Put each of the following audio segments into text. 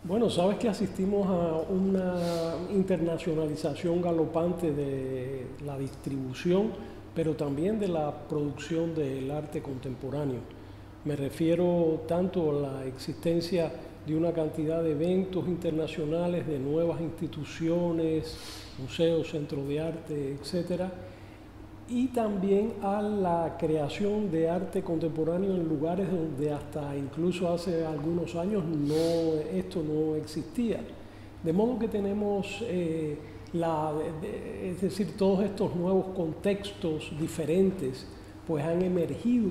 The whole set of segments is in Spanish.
Bueno, sabes que asistimos a una internacionalización galopante de la distribución, pero también de la producción del arte contemporáneo. Me refiero tanto a la existencia de una cantidad de eventos internacionales, de nuevas instituciones, museos, centros de arte, etcétera, y también a la creación de arte contemporáneo en lugares donde hasta incluso hace algunos años esto no existía. De modo que tenemos, es decir, todos estos nuevos contextos diferentes pues han emergido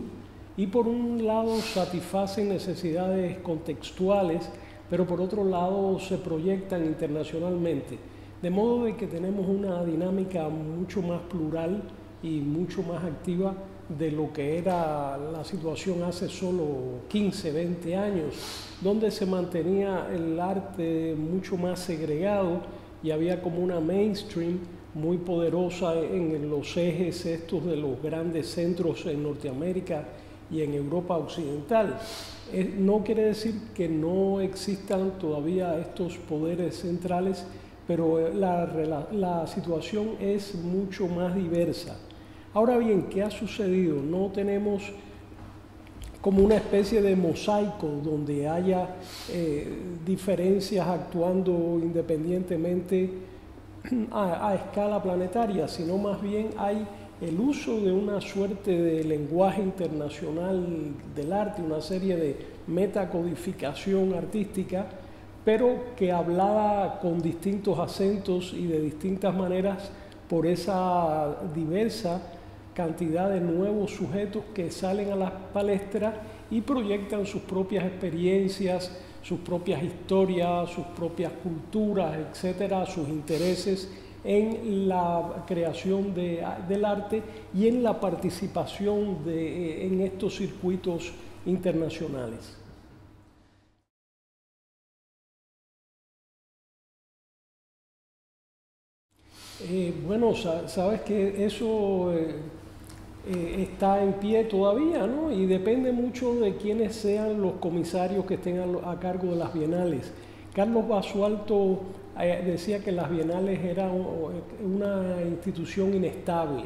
y por un lado satisfacen necesidades contextuales, pero por otro lado se proyectan internacionalmente. De modo de que tenemos una dinámica mucho más plural y mucho más activa de lo que era la situación hace solo 15, 20 años, donde se mantenía el arte mucho más segregado y había como una mainstream muy poderosa en los ejes estos de los grandes centros en Norteamérica y en Europa Occidental. No quiere decir que no existan todavía estos poderes centrales, pero la situación es mucho más diversa. Ahora bien, ¿qué ha sucedido? No tenemos como una especie de mosaico donde haya diferencias actuando independientemente a escala planetaria, sino más bien hay el uso de una suerte de lenguaje internacional del arte, una serie de metacodificación artística, pero que hablada con distintos acentos y de distintas maneras por esa diversa cantidad de nuevos sujetos que salen a las palestras y proyectan sus propias experiencias, sus propias historias, sus propias culturas, etcétera, sus intereses en la creación del arte y en la participación en estos circuitos internacionales. Bueno, sabes que eso está en pie todavía, ¿no? Y depende mucho de quiénes sean los comisarios que estén a cargo de las bienales. Carlos Basualto decía que las bienales eran una institución inestable,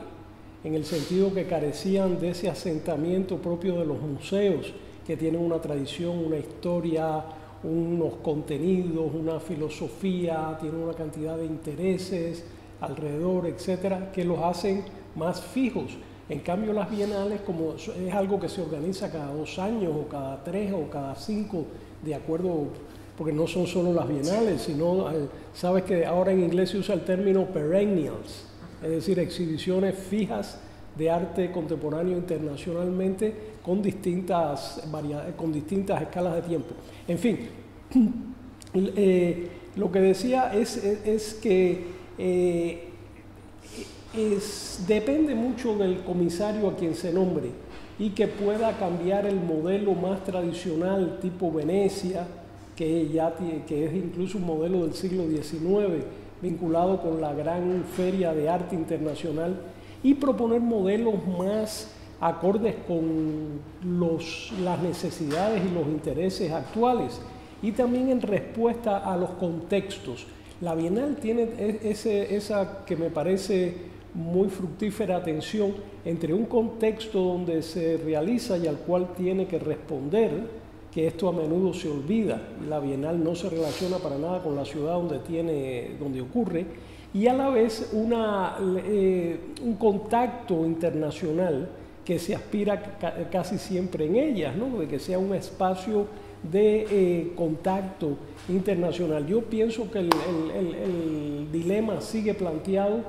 en el sentido que carecían de ese asentamiento propio de los museos, que tienen una tradición, una historia, unos contenidos, una filosofía, tienen una cantidad de intereses alrededor, etcétera, que los hacen más fijos. En cambio, las bienales, como es algo que se organiza cada 2 años, o cada 3, o cada 5, de acuerdo, porque no son solo las bienales, sino, sabes que ahora en inglés se usa el término perennials, es decir, exhibiciones fijas de arte contemporáneo internacionalmente con distintas escalas de tiempo. En fin, lo que decía es que depende mucho del comisario a quien se nombre y que pueda cambiar el modelo más tradicional tipo Venecia, que es incluso un modelo del siglo XIX vinculado con la gran feria de arte internacional, y proponer modelos más acordes con las necesidades y los intereses actuales y también en respuesta a los contextos. La Bienal tiene esa que me parece muy fructífera tensión entre un contexto donde se realiza y al cual tiene que responder, que esto a menudo se olvida. La Bienal no se relaciona para nada con la ciudad donde ocurre, y a la vez un contacto internacional que se aspira casi siempre en ellas, ¿no? De que sea un espacio de contacto internacional. Yo pienso que el dilema sigue planteado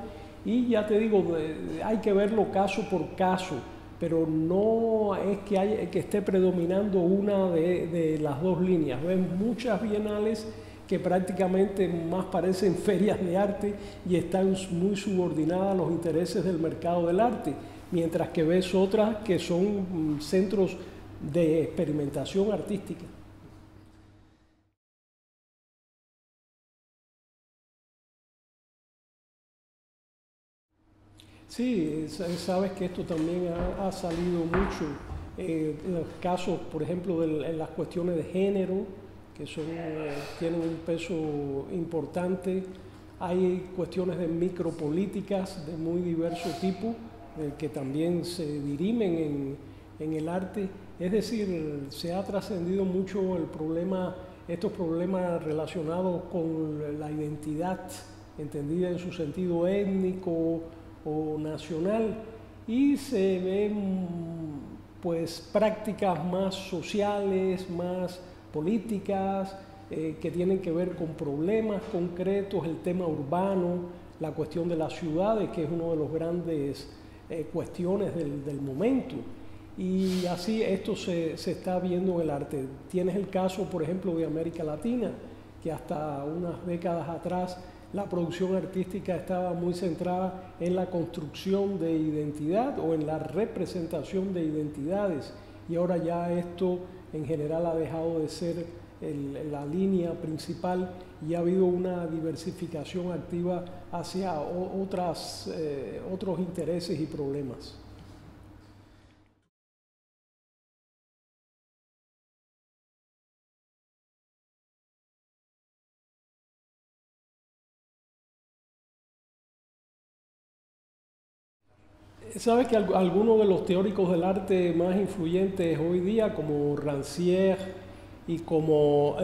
y ya te digo, hay que verlo caso por caso, pero no es que esté predominando una de las dos líneas. Ves muchas bienales que prácticamente más parecen ferias de arte y están muy subordinadas a los intereses del mercado del arte, mientras que ves otras que son centros de experimentación artística. Sí, sabes que esto también ha salido mucho. Los casos, por ejemplo, de las cuestiones de género, que son, tienen un peso importante. Hay cuestiones de micropolíticas de muy diverso tipo que también se dirimen en el arte. Es decir, se ha trascendido mucho el problema, estos problemas relacionados con la identidad, entendida en su sentido étnico o nacional, y se ven pues prácticas más sociales, más políticas, que tienen que ver con problemas concretos, el tema urbano, la cuestión de las ciudades, que es una de las grandes cuestiones del momento. Y así esto se está viendo en el arte. Tienes el caso, por ejemplo, de América Latina, que hasta unas décadas atrás la producción artística estaba muy centrada en la construcción de identidad o en la representación de identidades, y ahora ya esto en general ha dejado de ser la línea principal y ha habido una diversificación activa hacia otros intereses y problemas. Sabes que algunos de los teóricos del arte más influyentes hoy día, como Rancière y como,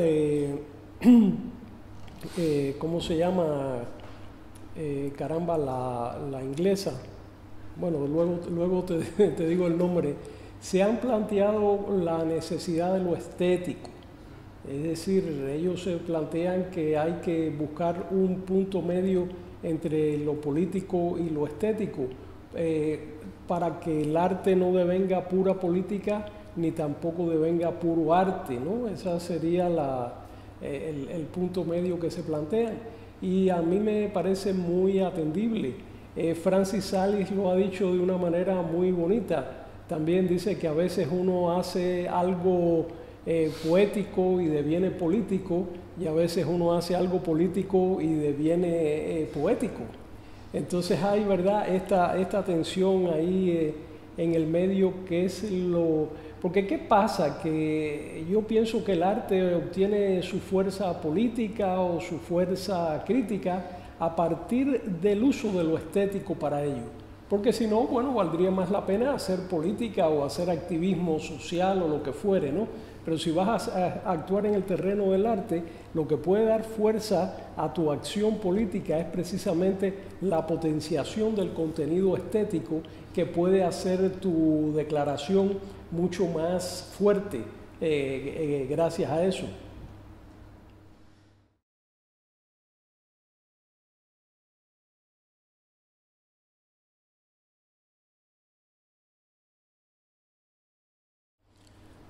¿cómo se llama? Caramba, la inglesa, bueno, luego te digo el nombre, se han planteado la necesidad de lo estético. Es decir, ellos se plantean que hay que buscar un punto medio entre lo político y lo estético, para que el arte no devenga pura política ni tampoco devenga puro arte, ¿no? Ese sería el punto medio que se plantea, y a mí me parece muy atendible. Francis Salis lo ha dicho de una manera muy bonita. También dice que a veces uno hace algo poético y deviene político, y a veces uno hace algo político y deviene poético. Entonces hay, ¿verdad?, esta tensión ahí en el medio, que es lo... Porque ¿qué pasa? Que yo pienso que el arte obtiene su fuerza política o su fuerza crítica a partir del uso de lo estético para ello. Porque si no, bueno, valdría más la pena hacer política o hacer activismo social o lo que fuere, ¿no? Pero si vas a actuar en el terreno del arte, lo que puede dar fuerza a tu acción política es precisamente la potenciación del contenido estético, que puede hacer tu declaración mucho más fuerte gracias a eso.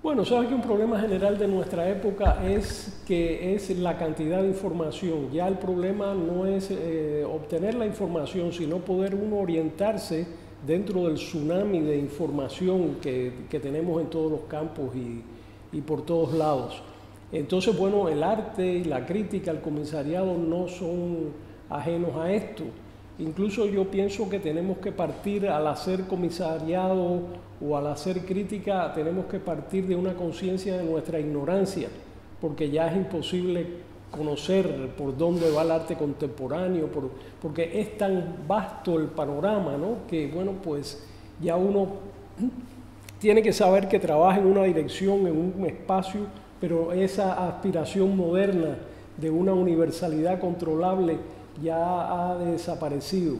Bueno, sabes que un problema general de nuestra época es que es la cantidad de información. Ya el problema no es obtener la información, sino poder uno orientarse dentro del tsunami de información que tenemos en todos los campos y por todos lados. Entonces, bueno, el arte y la crítica, el comisariado no son ajenos a esto. Incluso yo pienso que tenemos que partir, al hacer comisariado o al hacer crítica, tenemos que partir de una conciencia de nuestra ignorancia, porque ya es imposible conocer por dónde va el arte contemporáneo, porque es tan vasto el panorama, ¿no?, que bueno, pues ya uno tiene que saber que trabaja en una dirección, en un espacio, pero esa aspiración moderna de una universalidad controlable ya ha desaparecido.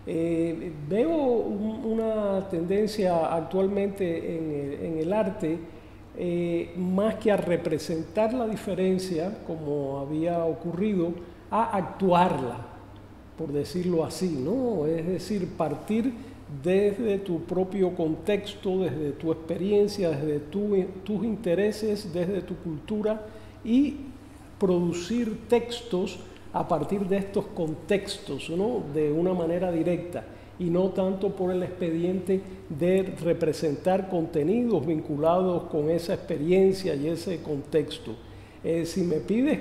Veo una tendencia actualmente en el arte, más que a representar la diferencia, como había ocurrido, a actuarla, por decirlo así, ¿no? Es decir, partir desde tu propio contexto, desde tu experiencia, desde tus intereses, desde tu cultura, y producir textos a partir de estos contextos, ¿no?, de una manera directa, y no tanto por el expediente de representar contenidos vinculados con esa experiencia y ese contexto. Si me pides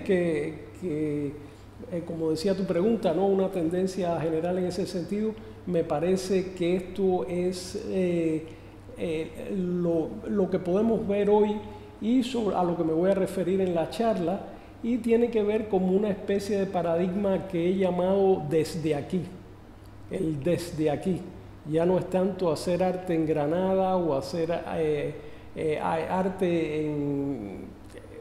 como decía tu pregunta, ¿no?, una tendencia general en ese sentido, me parece que esto es lo que podemos ver hoy y a lo que me voy a referir en la charla, y tiene que ver como una especie de paradigma que he llamado desde aquí, el desde aquí. Ya no es tanto hacer arte en Granada o hacer arte en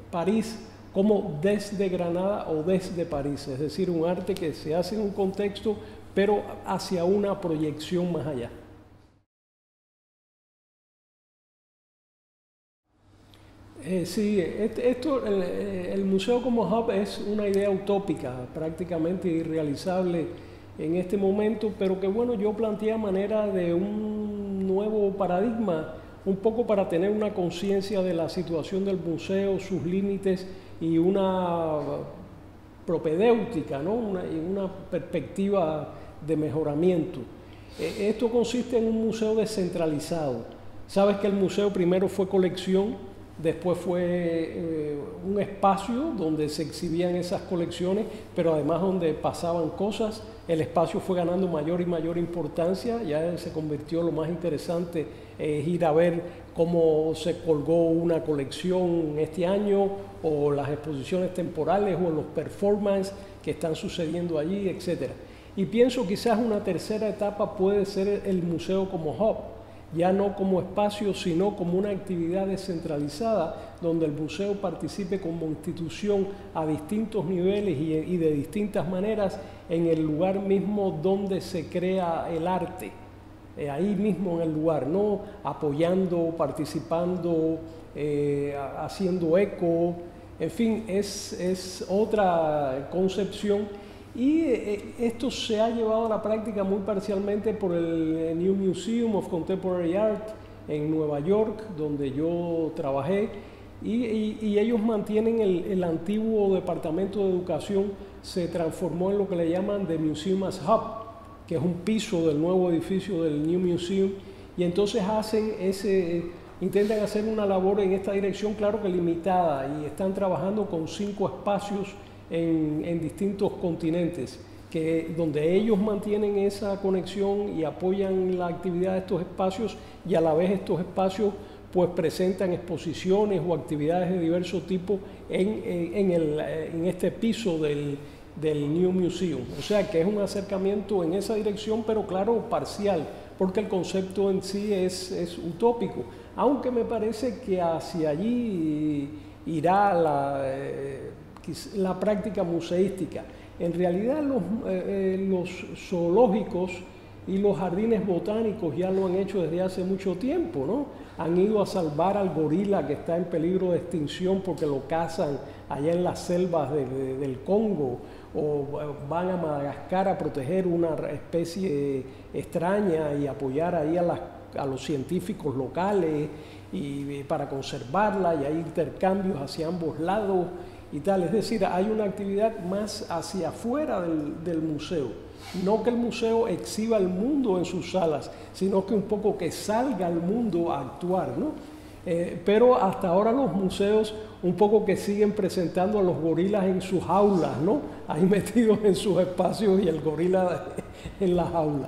París, como desde Granada o desde París, es decir, un arte que se hace en un contexto, pero hacia una proyección más allá. Sí, el museo como hub es una idea utópica, prácticamente irrealizable en este momento, pero que bueno, yo planteé a manera de un nuevo paradigma, un poco para tener una conciencia de la situación del museo, sus límites y una propedéutica, ¿no? una perspectiva de mejoramiento. Esto consiste en un museo descentralizado. Sabes que el museo primero fue colección, después fue un espacio donde se exhibían esas colecciones, pero además donde pasaban cosas. El espacio fue ganando mayor y mayor importancia, ya se convirtió lo más interesante ir a ver cómo se colgó una colección este año, o las exposiciones temporales, o los performances que están sucediendo allí, etc. Y pienso quizás una tercera etapa puede ser el museo como hub, ya no como espacio, sino como una actividad descentralizada, donde el museo participe como institución a distintos niveles y de distintas maneras en el lugar mismo donde se crea el arte, ahí mismo en el lugar, ¿no? Apoyando, participando, haciendo eco, en fin, es otra concepción. Y esto se ha llevado a la práctica muy parcialmente por el New Museum of Contemporary Art en Nueva York, donde yo trabajé, y ellos mantienen el antiguo Departamento de Educación, se transformó en lo que le llaman The Museum as Hub, que es un piso del nuevo edificio del New Museum, y entonces intentan hacer una labor en esta dirección, claro que limitada, y están trabajando con 5 espacios en distintos continentes, donde ellos mantienen esa conexión y apoyan la actividad de estos espacios, y a la vez estos espacios pues presentan exposiciones o actividades de diverso tipo en este piso del New Museum. O sea que es un acercamiento en esa dirección, pero claro, parcial, porque el concepto en sí es utópico, aunque me parece que hacia allí irá la práctica museística. En realidad los zoológicos y los jardines botánicos ya lo han hecho desde hace mucho tiempo, ¿no? Han ido a salvar al gorila que está en peligro de extinción porque lo cazan allá en las selvas del Congo, o van a Madagascar a proteger una especie extraña y apoyar ahí a los científicos locales y para conservarla, y hay intercambios hacia ambos lados y tal. Es decir, hay una actividad más hacia afuera del museo. No que el museo exhiba el mundo en sus salas, sino que un poco que salga al mundo a actuar, ¿no? Pero hasta ahora los museos un poco que siguen presentando a los gorilas en sus jaulas, ¿no? Ahí metidos en sus espacios y el gorila en la jaula.